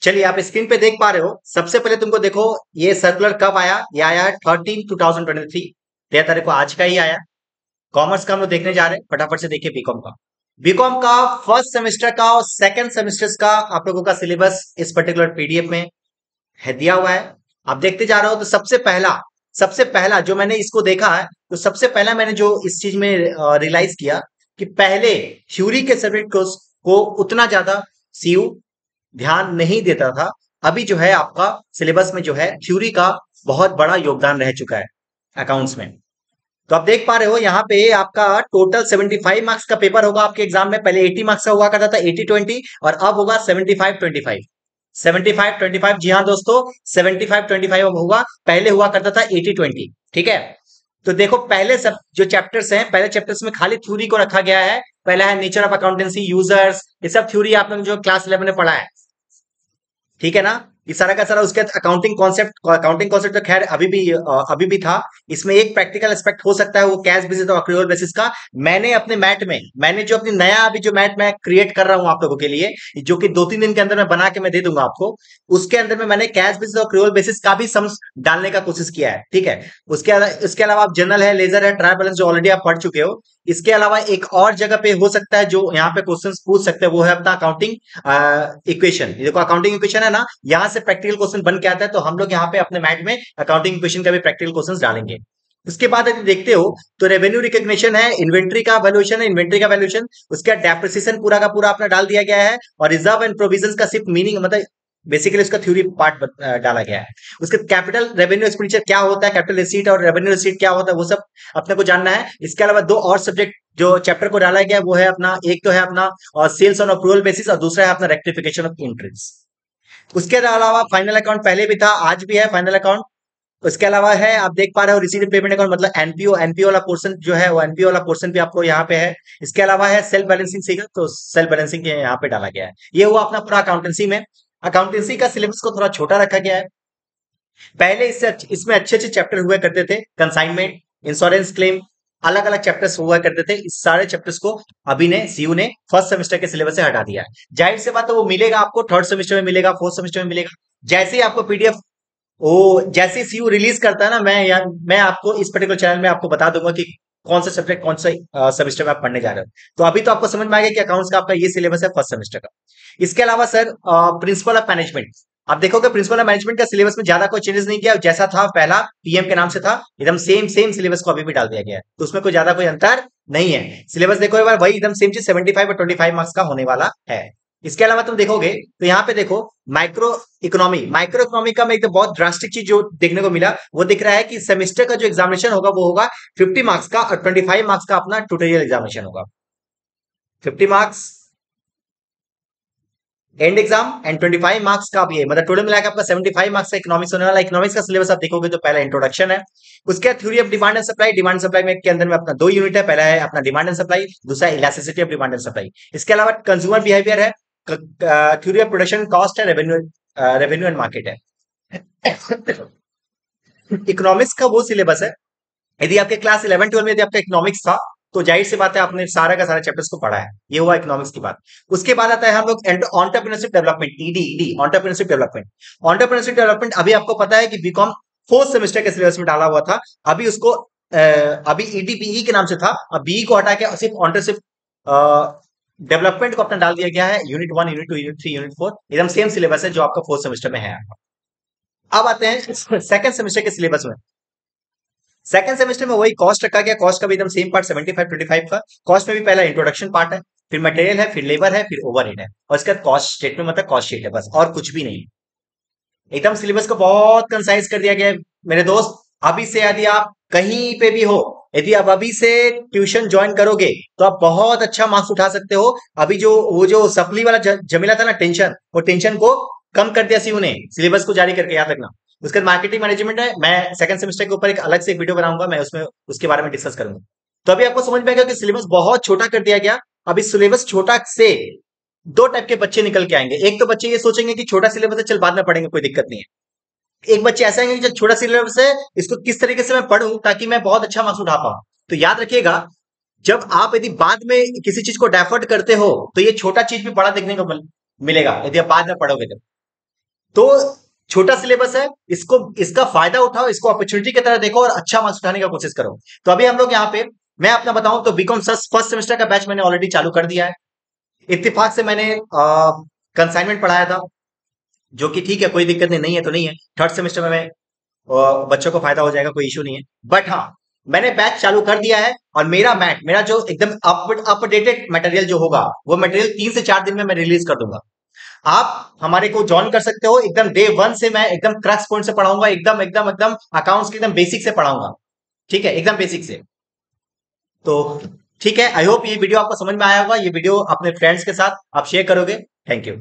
चलिए आप स्क्रीन पे देख पा रहे हो। सबसे पहले तुमको देखो, ये सर्कुलर कब आया? ये आया 13/2023, 13 तारीख को, आज का ही आया। कॉमर्स का हम लोग देखने जा रहे हैं। फटाफट से देखिए बीकॉम का। बीकॉम का फर्स्ट सेमेस्टर का और सेकंड सेमेस्टर का आप लोगों का सिलेबस इस पर्टिकुलर पीडीएफ में है, दिया हुआ है। आप देखते जा रहे हो। तो सबसे पहला जो मैंने इसको देखा है, तो सबसे पहला मैंने जो इस चीज में रियलाइज किया कि पहले थ्योरी के सब्जेक्ट को उतना ज्यादा सीयू ध्यान नहीं देता था। अभी जो है आपका सिलेबस में जो है थ्योरी का बहुत बड़ा योगदान रह चुका है अकाउंट्स में। तो आप देख पा रहे हो यहाँ पे आपका टोटल 75 मार्क्स का पेपर होगा आपके एग्जाम में। पहले 80 मार्क्स का हुआ करता था, 80-20, और अब होगा 75-25। 75-25, जी हाँ दोस्तों, 75-25 अब होगा। पहले हुआ करता था 80-20। ठीक है। तो देखो, पहले सब जो चैप्टर्स हैं, पहले चैप्टर्स में खाली थ्योरी को रखा गया है। पहला है नेचर ऑफ अकाउंटेंसी, यूजर्स, ये सब थ्योरी आप लोग जो क्लास 11 में पढ़ा है। ठीक है ना। ये सारा का सारा उसके अकाउंटिंग कॉन्सेप्ट तो खैर अभी भी था। इसमें एक प्रैक्टिकल एस्पेक्ट हो सकता है, वो कैश बेसिस और अक्रूवल बेसिस का। मैंने जो अपनी नया अभी जो मैट मैं क्रिएट कर रहा हूं आप लोगों के लिए, जो कि 2-3 दिन के अंदर मैं बना के मैं दे दूंगा आपको। उसके अंदर में मैंने कैश बेसिस और अक्रूवल बेसिस का भी सम्स डालने का कोशिश किया है। ठीक है। उसके अलावा आप जनरल है, लेजर है, ट्रायल बैलेंस जो ऑलरेडी आप पढ़ चुके हो। इसके अलावा एक और जगह पे हो सकता है जो यहाँ पे क्वेश्चंस पूछ सकते हैं, वो है अपना अकाउंटिंग इक्वेशन। देखो अकाउंटिंग इक्वेशन है ना, यहाँ से प्रैक्टिकल क्वेश्चन बन के आता है। तो हम लोग यहाँ पे अपने मैट में अकाउंटिंग इक्वेशन का भी प्रैक्टिकल क्वेश्चन डालेंगे। उसके बाद यदि देखते हो तो रेवेन्यू रिकग्निशन है, इन्वेंट्री का वैल्यूएशन है, इन्वेंट्री का वैल्यूएशन, उसके बाद डेप्रिसिएशन पूरा का पूरा अपना डाल दिया गया है, और रिजर्व एंड प्रोविजंस का सिर्फ मीनिंग, मतलब बेसिकली उसका थ्योरी पार्ट डाला गया है। उसके कैपिटल रेवेन्यू एक्सपेंडिचर क्या होता है, कैपिटल रिसीट और रेवेन्यू रिसीट क्या होता है, वो सब अपने को जानना है। इसके अलावा दो और सब्जेक्ट जो चैप्टर को डाला गया है, वो है अपना, एक तो है अपना सेल्स ऑन अप्रूवल बेसिस, और दूसरा है अपना रेक्टिफिकेशन ऑफ एंट्रीज। उसके अलावा फाइनल अकाउंट पहले भी था, आज भी है फाइनल अकाउंट। उसके अलावा है, आप देख पा रहे हो, रिसीव पेमेंट अकाउंट, मतलब एनपीओ वाला पोर्शन जो है, वो एनपीओ वाला पोर्शन भी आपको यहाँ पे है। इसके अलावा है सेल्फ बैलेंसिंग सीखा, तो सेल्फ बैलेंसिंग यहाँ पे डाला गया है। ये हुआ अपना पूरा अकाउंटेंसी में। अकाउंटेंसी का सिलेबस को थोड़ा छोटा रखा गया है। पहले इसमें अच्छे अच्छे चैप्टर हुआ करते थे, कंसाइनमेंट, इंश्योरेंस क्लेम, अलग अलग चैप्टर्स हुआ करते थे। इस सारे चैप्टर्स को अभी ने सीयू ने फर्स्ट सेमेस्टर के सिलेबस से हटा दिया है। जाहिर सी बात है, वो मिलेगा आपको थर्ड सेमेस्टर में मिलेगा, फोर्थ सेमेस्टर में मिलेगा। जैसे ही आपको पीडीएफ, ओ जैसे सीयू रिलीज करता है ना, मैं आपको इस पर्टिकुलर चैनल में आपको बता दूंगा कि कौन सा सब्जेक्ट कौन सा सेमेस्टर में आप पढ़ने जा रहे हो। तो अभी तो आपको समझ में आएगा कि अकाउंट्स का आपका ये सिलेबस है फर्स्ट सेमेस्टर का। इसके अलावा सर, प्रिंसिपल ऑफ मैनेजमेंट, आप देखोगे प्रिंसिपल ऑफ मैनेजमेंट का सिलेबस में ज्यादा कोई चेंजेस नहीं किया, जैसा था पहला पीएम के नाम से था, एकदम सेम सेम सिलेबस को अभी भी डाल दिया गया है। तो उसमें कोई ज्यादा कोई अंतर नहीं है। सिलेबस देखो एक बार, वही एकदम सेम चीज, 75 और 25 मार्क्स का होने वाला है। इसके अलावा तुम देखोगे तो यहाँ पे देखो, माइक्रो इकोनॉमी का में एक बहुत ड्रास्टिक चीज जो देखने को मिला, वो दिख रहा है कि सेमेस्टर का जो एग्जामिनेशन होगा वो होगा 50 मार्क्स का, और 25 मार्क्स का अपना ट्यूटोरियल एग्जामिनेशन होगा। 50 marks and exam and 25 marks का भी है, मतलब टोटल मिलाकर आपका 75 मार्क्स का इकोनॉमिक्स होने वाला। इकोनॉमिक्स का सिलेबस आप देखोगे तो पहला इंट्रोडक्शन है। उसके बाद theory of demand and supply. Demand supply में के अंदर में अपना 2 यूनिट है, पहला है अपना डिमांड एंड सप्लाई, दूसरा elasticity of demand and supply. इसके अलावा कंज्यूमर बिहेवियर है, थ्योरी ऑफ प्रोडक्शन कॉस्ट है, रेवेन्यू एंड मार्केट है। इकोनॉमिक्स का वो सिलेबस है, यदि आपके क्लास 11-12 में यदि आपका इकोनॉमिक्स था, तो जाहिर सी बात है आपने सारा का सारा चैप्टर्स को पढ़ा है। ये हुआ इकोनॉमिक्स की बात। उसके बाद आता है हम लोग entrepreneurship development, ED, entrepreneurship development. Entrepreneurship development अभी आपको पता है कि बीकॉम फोर्थ सेमेस्टर के सिलेबस में डाला हुआ था। अभी उसको अभी ईडीपीई के नाम से था, अब बीई को हटा के सिर्फ एंटरप्रेन्योरशिप डेवलपमेंट को अपना डाल दिया गया है। यूनिट 1, यूनिट 2, यूनिट 3, यूनिट 4 एकदम सेम सिलेबस है जो आपका फोर्थ सेमेस्टर में है। अब आते हैं सेकंड सेमेस्टर के सिलेबस में। सेकंड सेमेस्टर में वही कॉस्ट रखा गया, कॉस्ट का भी एकदम सेम पार्ट 75-25 का। कॉस्ट में भी पहला इंट्रोडक्शन पार्ट है, फिर मटेरियल है, फिर लेबर है, फिर ओवरहेड है, और इसके बाद कॉस्ट स्टेटमेंट, मतलब कॉस्ट शीट है, बस और कुछ भी नहीं। एकदम सिलेबस को बहुत कंसाइज कर दिया गया है मेरे दोस्त। अभी से यदि आप कहीं पे भी हो, यदि आप अभी से ट्यूशन ज्वाइन करोगे, तो आप बहुत अच्छा मार्क्स उठा सकते हो। अभी जो वो जो सप्ली वाला जमेला था ना, टेंशन, वो टेंशन को कम कर दिया सीयू ने, सिलेबस को जारी करके, याद रखना। उसके बाद मार्केटिंग मैनेजमेंट है, मैं सेकंड सेमेस्टर के ऊपर एक अलग से एक वीडियो बनाऊंगा, मैं उसमें उसके बारे में डिस्कस करूंगा। तो अभी आपको समझ में आएगा कि सिलेबस बहुत छोटा कर दिया गया। अभी सिलेबस छोटा से दो टाइप के बच्चे निकल के आएंगे। एक तो बच्चे ये सोचेंगे कि छोटा सिलेबस है, चल बाद में पढ़ेंगे, कोई दिक्कत नहीं है। एक बच्चे ऐसे आएंगे कि जो छोटा सिलेबस है, इसको किस तरीके से मैं पढ़ूं ताकि मैं बहुत अच्छा मार्क्स उठा पाऊं। तो याद रखिएगा, जब आप यदि बाद में किसी चीज को डाइवर्ट करते हो, तो ये छोटा चीज भी बड़ा देखने को मिलेगा, यदि आप बाद में पढ़ोगे तो। तो छोटा सिलेबस है, इसको इसका फायदा उठाओ, इसको अपॉर्चुनिटी की तरह देखो और अच्छा मार्क्स उठाने की कोशिश करो। तो अभी हम लोग यहाँ पे, मैं अपना बताऊं तो बीकॉम फर्स्ट सेमेस्टर का बैच मैंने ऑलरेडी चालू कर दिया है। इत्तेफाक से मैंने कंसाइनमेंट पढ़ाया था, जो कि ठीक है, कोई दिक्कत नहीं है तो नहीं है। थर्ड सेमेस्टर में मैं बच्चों को फायदा हो जाएगा, कोई इशू नहीं है। बट हाँ, मैंने बैच चालू कर दिया है और मेरा जो एकदम अपडेटेड मटेरियल जो होगा, वो मटेरियल 3 से 4 दिन में मैं रिलीज कर दूंगा। आप हमारे को ज्वाइन कर सकते हो। एकदम डे 1 से मैं एकदम क्रक्स पॉइंट से पढ़ाऊंगा, एकदम एकदम एकदम अकाउंट्स के एकदम बेसिक से पढ़ाऊंगा। ठीक है, एकदम बेसिक से। तो ठीक है, आई होप ये वीडियो आपको समझ में आया होगा। ये वीडियो अपने फ्रेंड्स के साथ आप शेयर करोगे। Thank you.